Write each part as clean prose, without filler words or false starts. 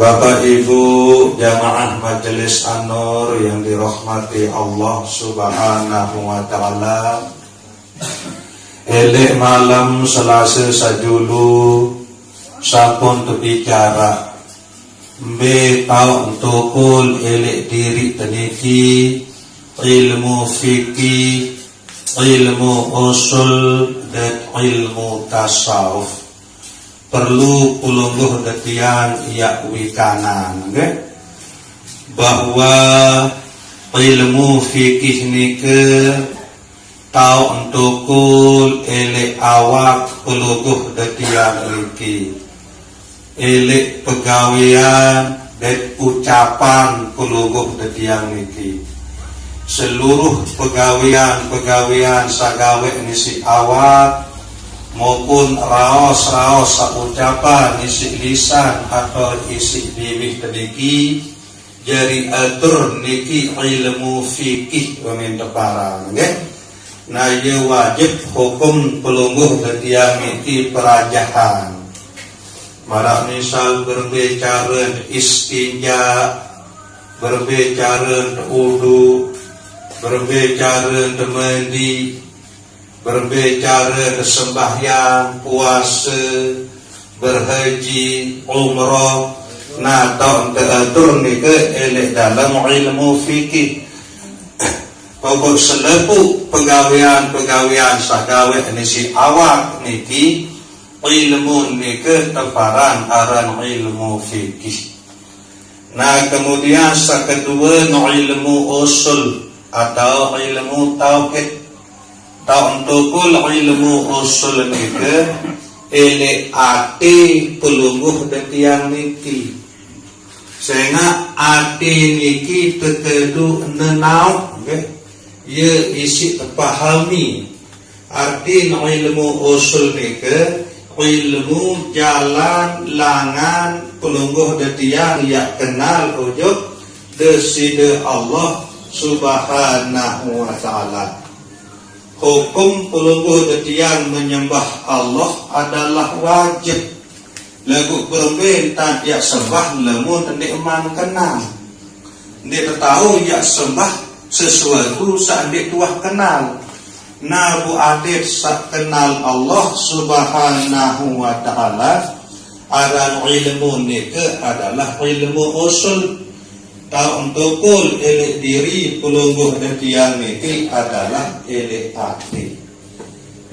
Bapak Ibu jamaah Majelis An-Nur yang dirahmati Allah Subhanahu wa taala. Elek malam Selasa sajulu sampun terbicara mbe tau tukul elek diri teniki ilmu fikih, ilmu usul dan ilmu tasawuf. Perlu pulungguh detian ia wikanan, okay? Bahwa ilmu fikih nike tau entukul elek awak pulungguh detian niki, elek pegawean dan ucapan pulungguh detian niki. Seluruh pegawean sagawe nisi awak maupun raos ucapan isi lisan atau isi bibir tadiki jari atur niki ilmu fikih peminta parang, okay? Nah ia wajib hukum pelungguh ketiang niki perajahan. Marak misal berbicara istinja, berbicara wudu, berbicara mandi, berbicara sembahyang, puasa, berhaji, umrah. Nah, tahun teratur ni ke elek dalam ilmu fikih. Pokok selepu pegawean sagawe ni si awak niki ilmu ni ke teparan aran ilmu fikih. Nah, kemudian kedua ilmu usul atau ilmu tauhid. Tau untukul ilmu usul nike elek ati pelungguh detiang niki. Sehingga ati niki tetedu nenau, okay? Ia isi terpahami. Arti ilmu usul nike ilmu jalan langan pelungguh detiang ia kenal ujub deside Allah Subhanahu wa taala. Hukum pelungguh detian menyembah Allah adalah wajib. Lagu permintaan ya sembah lemun nikman kenal. Dia tahu ya sembah sesuatu saat dia tuah kenal. Nabu adit sak kenal Allah Subhanahu wa taala. Aran ilmu nike adalah ilmu usul. Tau untukul elek diri pulungguh detian niki adalah elek hati.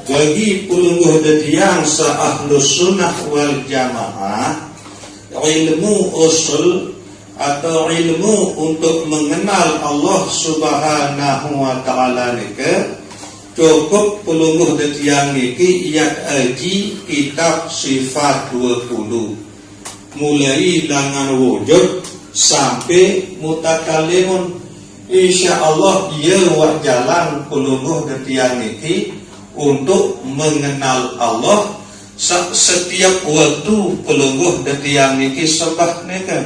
Bagi pulungguh detian seahlus sunnah wal jamaah, ilmu usul atau ilmu untuk mengenal Allah Subhanahu wa taala niki cukup pulungguh detian niki iat aji kitab sifat 20 mulai dengan wujud sampai mutakalimun. Insyaallah ia wa jalan pulungguh detian niki untuk mengenal Allah setiap waktu pulungguh detian niki sembah niki.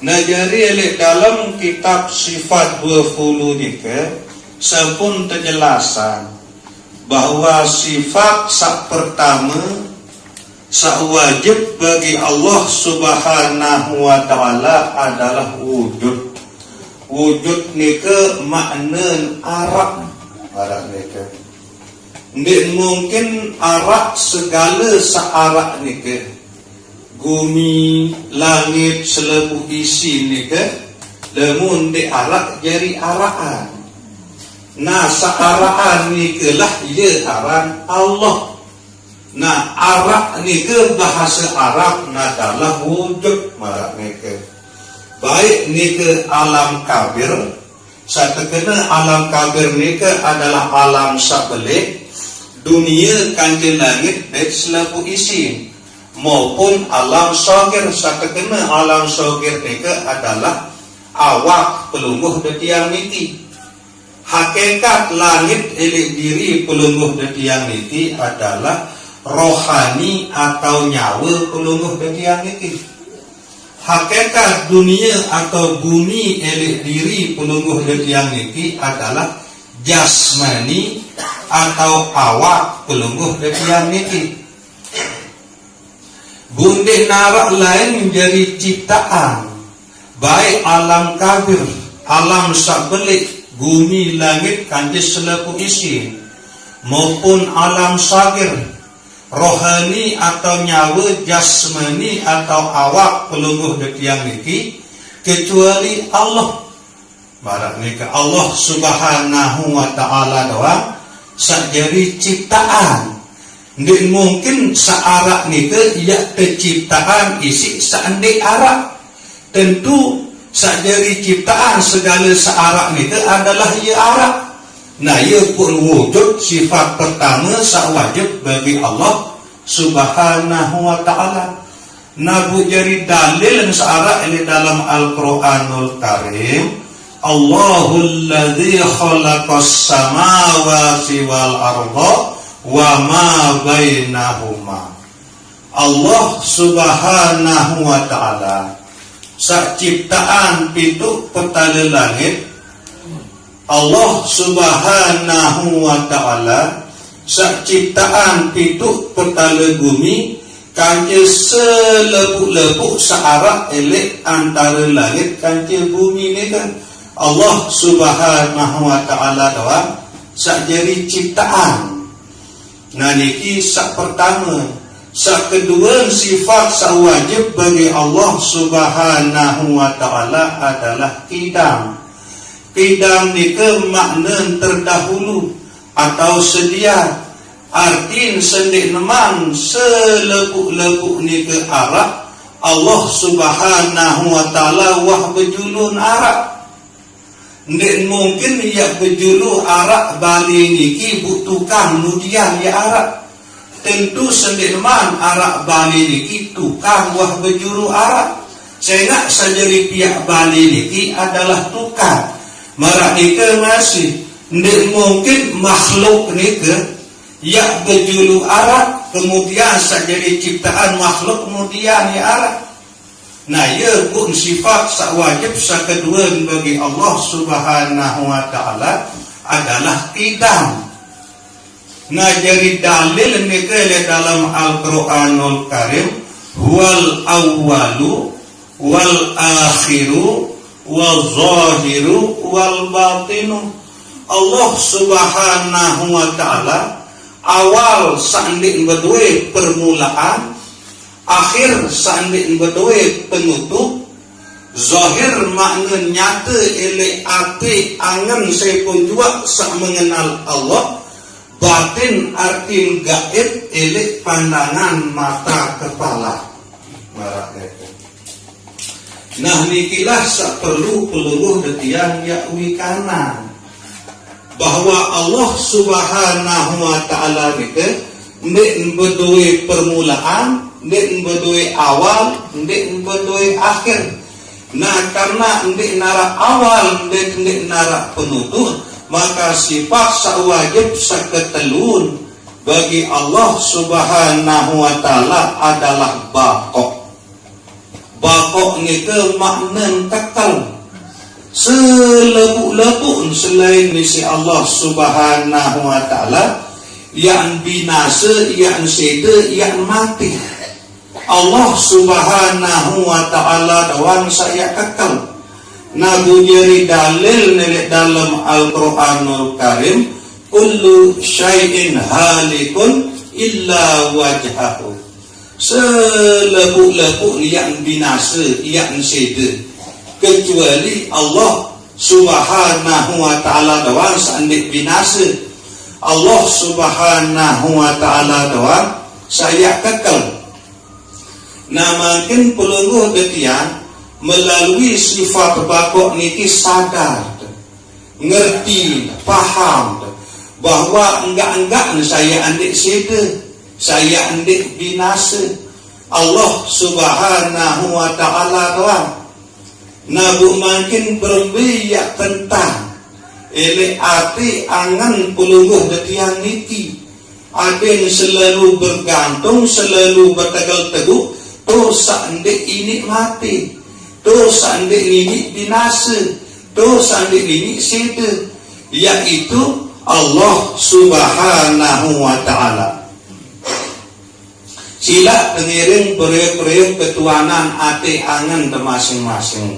Nah jadi elek dalam kitab sifat 20 niki sampun penjelasan bahwa sifat sak pertama wajib bagi Allah Subhanahu wa taala adalah wujud. Wujud nike makna arak nike. Ndik mungkin arak segala searak nike. Bumi, langit, selebu isi nike. Lemun di arak jadi arakan. Nah, searaan nike lah ia aran Allah. Nah, arak nike bahasa Arab adalah wujud marak nike. Baik nike alam kabir, saya terkena alam kabir nike adalah alam sabelik, dunia kanjeng langit dan selaku isi, maupun alam sogir, saya terkena alam sogir nike adalah awak pelungguh detiang niki. Hakikat langit elek diri pelungguh detiang niki adalah rohani atau nyawa pelungguh detiang niki. Hakikat dunia atau bumi elek diri pelungguh detiang niki adalah jasmani atau awak pelungguh detiang niki. Bundih narak lain menjadi ciptaan, baik alam kabir, alam sakbelik, bumi langit kanti selaku isi, maupun alam sagir, rohani atau nyawa jasmani atau awak pelungguh detiang niki, kecuali Allah. Barak nika Allah subhanahu wa ta'ala doang sakjari ciptaan. Nggak mungkin searak nika ia terciptaan isi seandai arak. Tentu sakjari ciptaan segala searak nika adalah ia arak. Nah, ia pun wujud sifat pertama sawajib bagi Allah subhanahu wa ta'ala. Nabu jari dalil yang searak ini dalam Al-Quranul Karim. Allahul ladzi khalaqas samawati wal arda wa ma bainahuma. Allah subhanahu wa ta'ala sak ciptaan pitu petala langit. Allah subhanahu wa ta'ala sak ciptaan pitu petala bumi kanci selepuk-lepuk searak elek antara langit kanci bumi ni kan. Allah subhanahu wa ta'ala doang sak jadi ciptaan. Nah niki sak pertama. Sak kedua sifat sak wajib bagi Allah subhanahu wa ta'ala adalah qidam. Qidam nika makna terdahulu atau sedia. Artin sendik nemang selepuk-lepuk nika arak. Allah subhanahu wa ta'ala wah berjulun arak. Nggak mungkin ia berjulu arak Bali niki butuhkan kemudian ya arak. Tentu sendirian arak Bali niki tukang wah berjuru arak. Saya nak sajari pihak Bali niki adalah tukang. Marak nika masih nggak mungkin makhluk nika ia berjulu arak kemudian sajari ciptaan makhluk kemudian ya arak. Nah, ia pun sifat sak wajib sak kedua bagi Allah subhanahu wa ta'ala adalah qidam. Nah, jadi dalil nika dalam Al-Quranul Karim wal awwalu wal akhiru wal zahiru wal batinu. Allah subhanahu wa ta'ala awal sandik berdua permulaan, akhir sandik berdua penutup. Zahir makna nyata ele ati angan saya pun juga sak mengenal Allah. Batin arti gaib ele pandangan mata kepala. Nah nikilah sak perlu peluluh detian yakwi kanan bahwa Allah subhanahu wa ta'ala nika nek berdua permulaan, nek berdua awal, nek berdua akhir. Nah karena nek nara awal, nek nara penutup, maka sifat sawajib saketelun bagi Allah subhanahu wa ta'ala adalah baqo. Baqo nika makna kekal. Selepuk-lepuk selain misi Allah subhanahu wa ta'ala yang binasa, yang seda, yang mati. Allah subhanahu wa ta'ala doang saya kekal. Nabu jari dalil nelik dalam Al-Quranul Karim kullu syai'in halikun illa wajhahu. Selepuk-lepuk yang binasa, yang seda, kecuali Allah subhanahu wa ta'ala doang sandik binasa. Allah subhanahu wa ta'ala doang saya kekal. Nah makin pelungguh detian melalui sifat bakok niki sadar, ngerti, paham bahwa enggak saya andik seda, saya andik binasa. Allah subhanahu wa ta'ala doang. Nabu makin berbiak tentang ele ati angan pelungguh detian niki. Ada selalu bergantung, selalu bertegal teguh. Tu sandik ini mati, tu sandik ini binasa, tu sandik ini seda, yaitu Allah subhanahu wa ta'ala. Sila pengiring periuk-periuk ketuanan ati angen te masing-masing.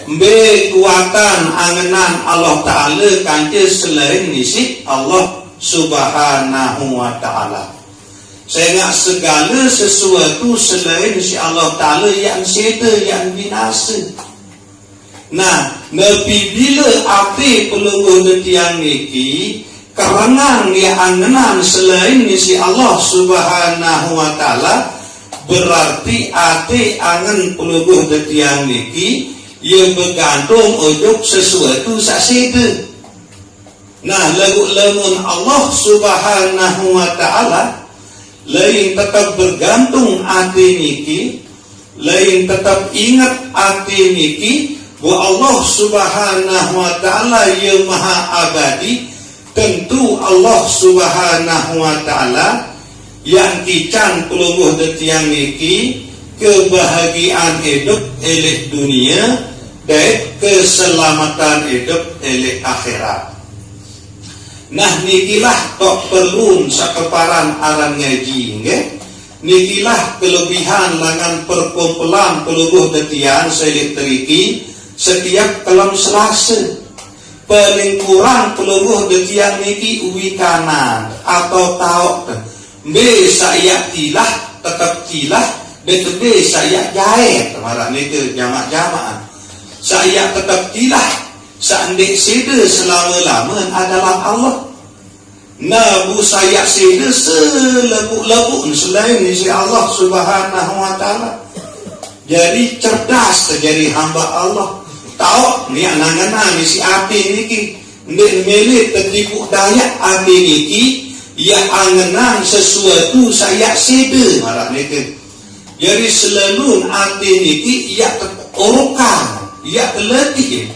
Mbe kuatan angenan Allah Ta'ala kanti selain nisi Allah Subhanahu wa Ta'ala. Sehingga segala sesuatu selain nisi Allah Ta'ala yang seda, yang binasa. Nah, nepi bila api pelungguh detiang niki kerengan ya angenan selain nisi Allah Subhanahu wa Ta'ala, berarti ati angen pelungguh detiang niki ia bergantung ujuk sesuatu saksida. Nah, lamun Allah Subhanahu wa Ta'ala lain tetap bergantung ati niki, lain tetap ingat ati niki bahwa Allah Subhanahu wa Ta'ala ia maha abadi. Tentu Allah Subhanahu wa Ta'ala yang kican pelungguh detiang niki kebahagiaan hidup elek dunia dan keselamatan hidup elek akhirat. Nah, nikilah tok perlu sakeparan aran ngaji nggih. Nikilah kelebihan langan perkumpulan pelungguh detian selik teriki setiap kelam Selasa. Paling kurang pelungguh detian niki uwi kanan atau taok be saya tilah tetap tilah be saya jahit marah niki jamak-jamak saya tetap tilah sandik sede selama-lama adalah Allah. Nah, bu saya sede selebuk-lebuk selain si Allah Subhanahu wa Ta'ala. Jadi cerdas terjadi hamba Allah. Tahu ni angan-angan ni si api niki ndek mele tertipu daya api niki ya angenang sesuatu saya sede marah niki. Jadi selalu api niki ya terukan ya letih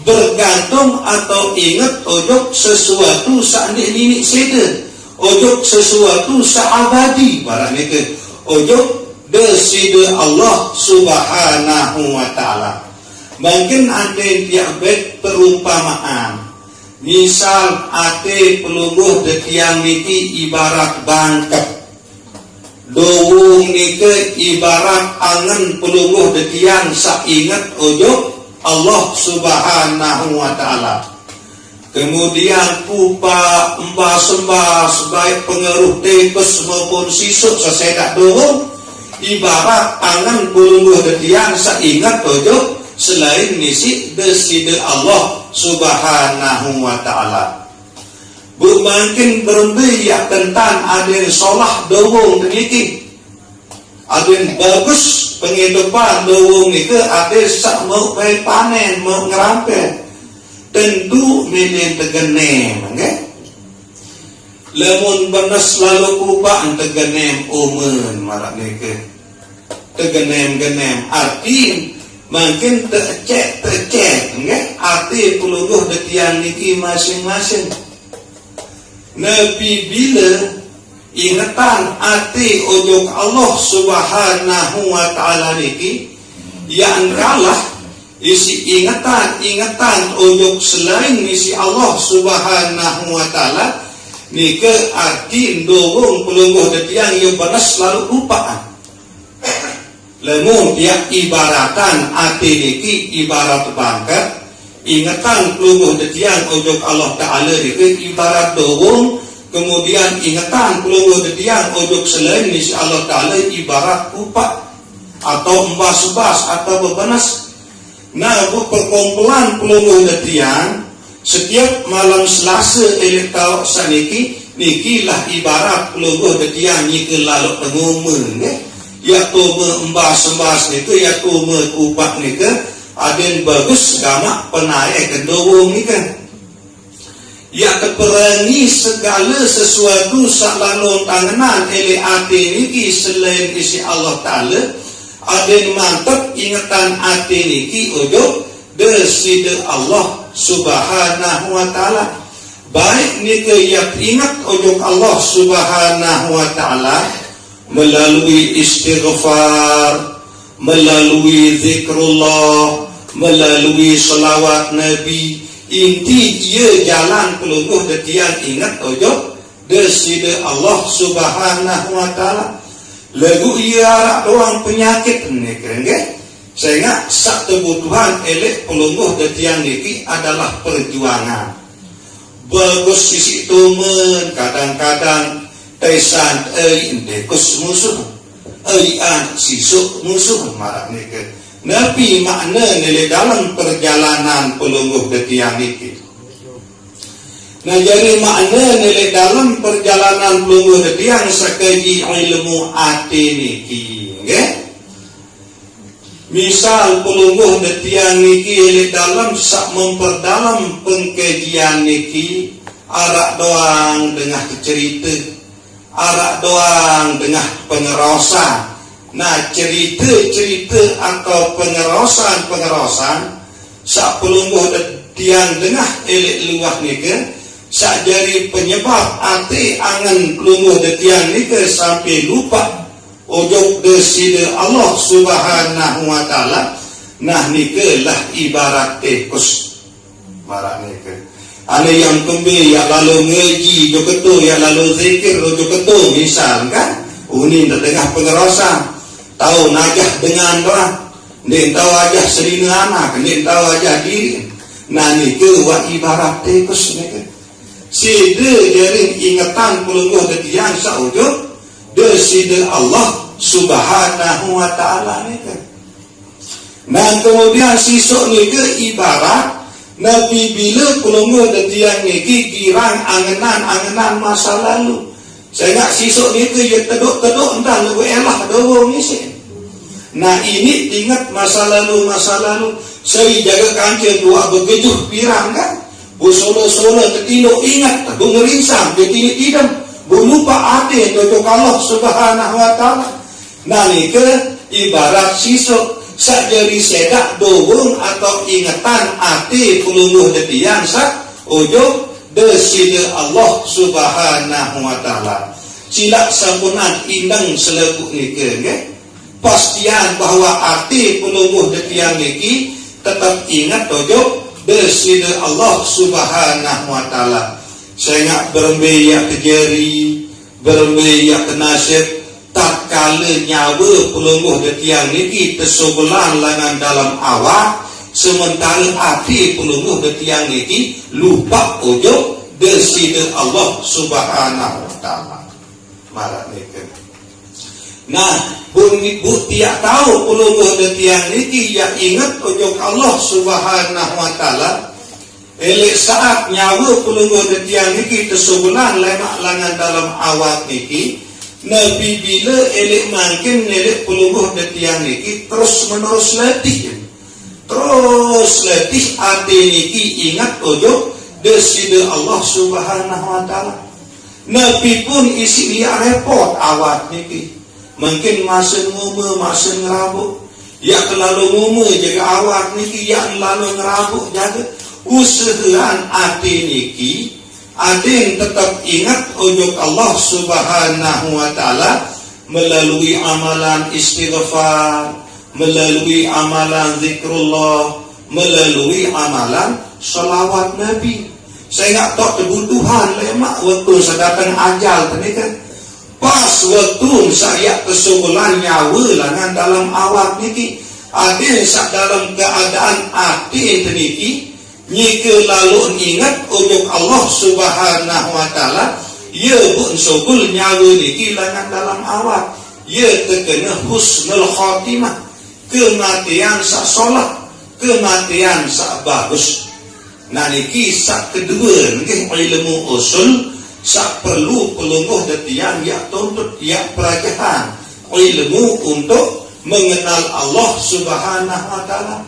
bergantung atau ingat ojok sesuatu sanik nini sede, ojok sesuatu saabadi marah niki, ojok deside Allah Subhanahu wa Ta'ala. Mungkin ada yang tiap perumpamaan. Misal ada pelungguh detiang niki ibarat bangkep. Dowung niki ibarat angen pelungguh detiang saingat ujung Allah Subhanahu wa Ta'ala. Kemudian pupa embas-embas sebaik pengaruh tepes maupun sisuk sesedak dowung ibarat angen pelungguh detiang saingat ujung selain misi deside Allah Subhanahu wa Ta'ala. Bu makin berbiak tentang adin solah dowong niki, adin bagus penghidupan dowong niki, adin sak mau panen mau ngerampe, tentu milih tegenem, okay? Lemun benes lalu kupak tegenem umen marak niki, tegenem arti makin tercek, nggak? Arti pelungguh detian niki masing-masing. Nabi bila ingatan arti ujung Allah Subhanahu wa Ta'ala niki yang kalah isi ingatan ujung selain isi Allah Subhanahu wa Ta'ala niki arti ndowong pelungguh detian yang benar selalu lupaan. Lemun dia ibaratan ati niki ibarat bangkat, ingatan pelungguh detian ujung Allah Ta'ala niki ibarat dowong, kemudian ingatan pelungguh detian ujung selain nisi Allah Ta'ala ibarat kupak atau embas-embas atau bebenas. Nah, perkumpulan pelungguh detian setiap malam Selasa elek tau saniki nikilah ibarat pelungguh detian niki lalu pengumen ya tume embas-embas niku ya tume kupak niku aden bagus gamak penaik kedowong niku ya keperangi segala sesuatu salalon tanganan ele ati niki selain isi Allah Ta'ala aden mantap ingatan ati niki ujung deside Allah Subhanahu wa Ta'ala. Baik niku ya ingat ujung Allah Subhanahu wa Ta'ala melalui istighfar, melalui zikrullah, melalui selawat Nabi. Inti ia jalan pelungguh detian ingat ojok deside Allah Subhanahu wa Ta'ala. lagu ia arak doang penyakit ni kerengge. Sehingga sak kebutuhan elek pelungguh detiang niki adalah perjuangan. Bagus sisi tumen kadang-kadang taisan dekus musuh. An sisuk musuh marah niki. Nabi makna nilai dalam perjalanan pelungguh detiang niki. Nah jadi makna nilai dalam perjalanan pelungguh detiang sakaji ilmu ati niki, nggih. Misal pelungguh detiang niki dalam sak memperdalam pengkajian niki arak doang dengan cerita, arak doang dengan pengerosan. Nah cerita-cerita atau pengerosan sak pelungguh detiang dengah elek luah niki sak jadi penyebab ati angan pelungguh detiang niki sampai lupa ojok deside Allah subhanahu wa ta'ala. Nah nike lah ibarat tikus marah nike ada yang kembi ya lalu ngaji jo ketu ya lalu zikir jo ketu misal kan ini tengah pengerosan tahu najah dengan orang dia tahu aja selina anak dia tahu aja diri. Nah nike wa ibarat tikus nike side jaring ingatan pelungguh detiang saujud deside Allah subhanahu wa ta'ala ni kan. Nah kemudian sisuk ni ke ibarat Nabi bila pelungguh detiang ni girang angenan masa lalu. Saya nak sisuk ni ke ya teduk-teduk entah lebih elah doa misi. Nah ini ingat masa lalu saya jaga kancing dua begejuh pirang kan. Busolo-solo tertinduk ingat tak ngerinsam dia tidak lupa hati untuk Allah subhanahu wa ta'ala. Nah ni ke ibarat sisuk sak jari sedak doang atau ingatan hati pelungguh detiang sak ujung deside Allah subhanahu wa ta'ala. Silak sampunan indang selebuk ni ke pastian bahwa hati pelungguh detiang niki tetap ingat ujung deside Allah subhanahu wa ta'ala. Saya nak berembeyak ke jari, berembeyak ke nasib, tak kala nyawa pelungguh detiang niki tersobelan langan dalam awak, sementara hati pelungguh detiang niki lupa ujung deside Allah subhanahu wa ta'ala. Marah niki. Nah, bu tiak tahu pelungguh detiang niki yang ingat ujung Allah subhanahu wa ta'ala. Elek saat nyawa pelungguh detiang niki tersobelan lemak langan dalam awak niki. Nabi bila elek makin elek pelungguh detiang niki terus menerus letih hati niki ingat ujung deside Allah subhanahu wa ta'ala. Nabi pun isi dia repot awak niki. Mungkin masa ngume masa ngerabuk ya terlalu ngume jaga awak niki ya lalu ngerabuk jaga usahaan hati niki ada yang tetap ingat ujung Allah subhanahu wa ta'ala melalui amalan istighfar, melalui amalan zikrullah, melalui amalan salawat Nabi. Saya nak tahu kebutuhan lemak waktu sedatan ajal tadi kan pas waktu saya kesubulan nyawa langan dalam awak niki ada sak dalam keadaan hati niki nyike lalu ingat ujung Allah subhanahu wa ta'ala ya pun subul nyawa niki langan dalam awak ya terkena husnul khatimah kematian sak solat kematian sak bagus. Nah niki sak kedua niki ilmu usul sak perlu pelungguh detiang ya tuntut ya pelajaran ilmu untuk mengenal Allah subhanahu wa ta'ala.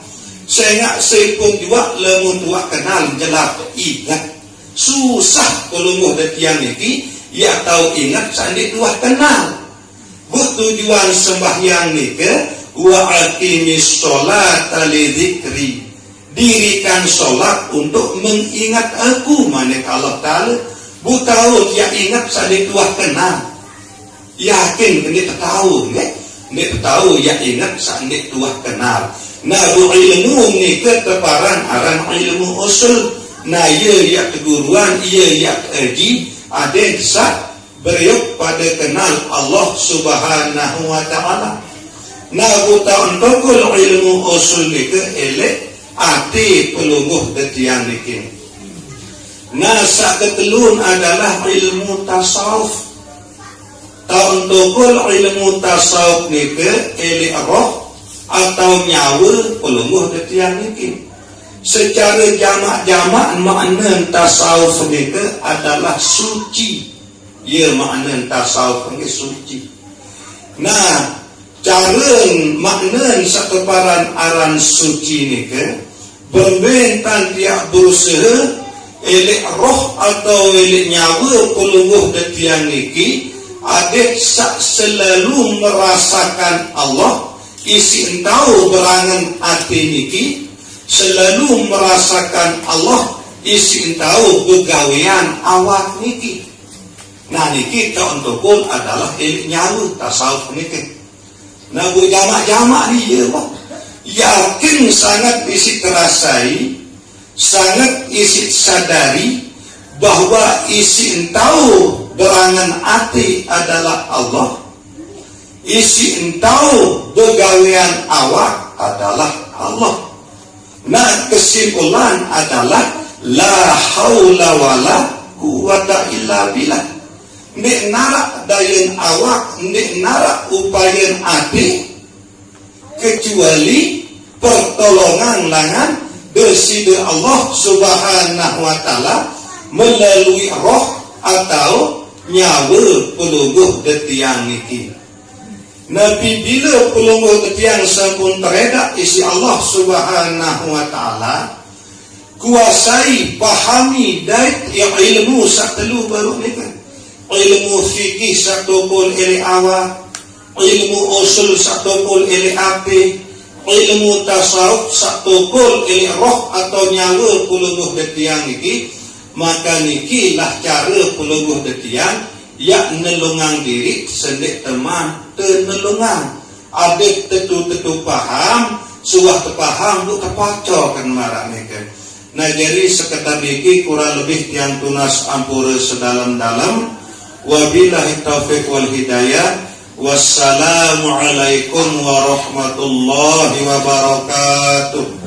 Saya pun juga lemun tua kenal jelap ingat susah pelungguh detiang niki ya tahu ingat sandi dua kenal tujuan sembahyang niki wa aqimis sholata li dzikri dirikan solat untuk mengingat aku maneka Allah ta'ala tahu ya ingat sandi dua kenal yakin ini tahu ini tahu ya ingat sandi dua kenal. Nah bu ilmu ni keteparan aran ilmu usul. Nah ia ya keguruan ia ya kerji ada yang sak beriuk pada kenal Allah Subhanahu wa ta'ala. Na buta untukul ilmu usul nike elek ati pelungguh detiang nike. Na saketelun adalah ilmu tasawuf. Ta untukul ilmu tasawuf nike elek roh atau nyawa pelungguh detiang nike. Secara jamak-jamak makna tasawuf nike adalah suci. Ya makna tasawuf nike suci. Nah, cara makna sakeparan aran suci ni ke berbentan tiap berusaha elek roh atau elek nyawa pelungguh detiang niki adik sak selalu merasakan Allah isi entau berangan hati niki selalu merasakan Allah isi entau begawian awak niki. Nah niki tak untukul adalah elek nyawa tasawuf niki. Nah bu jamak-jamak dia yakin sangat isi terasai, sangat isi sadari bahwa isi entau berangan hati adalah Allah, isi entau begawian awak adalah Allah. Nah kesimpulan adalah la haula wala quwata illa billah. Nek narak dayen awak, nek narak upayan hati kecuali pertolongan langan dari Allah Subhanahu wa ta'ala melalui roh atau nyawa pelungguh detiang niki. Nabi bila pelungguh detiang sampun teredak isi Allah Subhanahu wa ta'ala kuasai pahami dait yang ilmu satelu baru niki. Ilmu fikih satu pun ele awak, ilmu usul satu pun ele api, ilmu tasawuf satu pun ele roh atau nyawa pelungguh detiang niki. Maka niki lah cara pelungguh detiang yak nelungang diri sendik teman tenelungang. Adik tetu paham, suah terpaham bu terpacau kan marah niki. Nah jadi sekedar niki kurang lebih tiang tunas ampura sedalam-dalam. Wabillahi taufiq wal hidayah. Wassalamualaikum warahmatullahi wabarakatuh.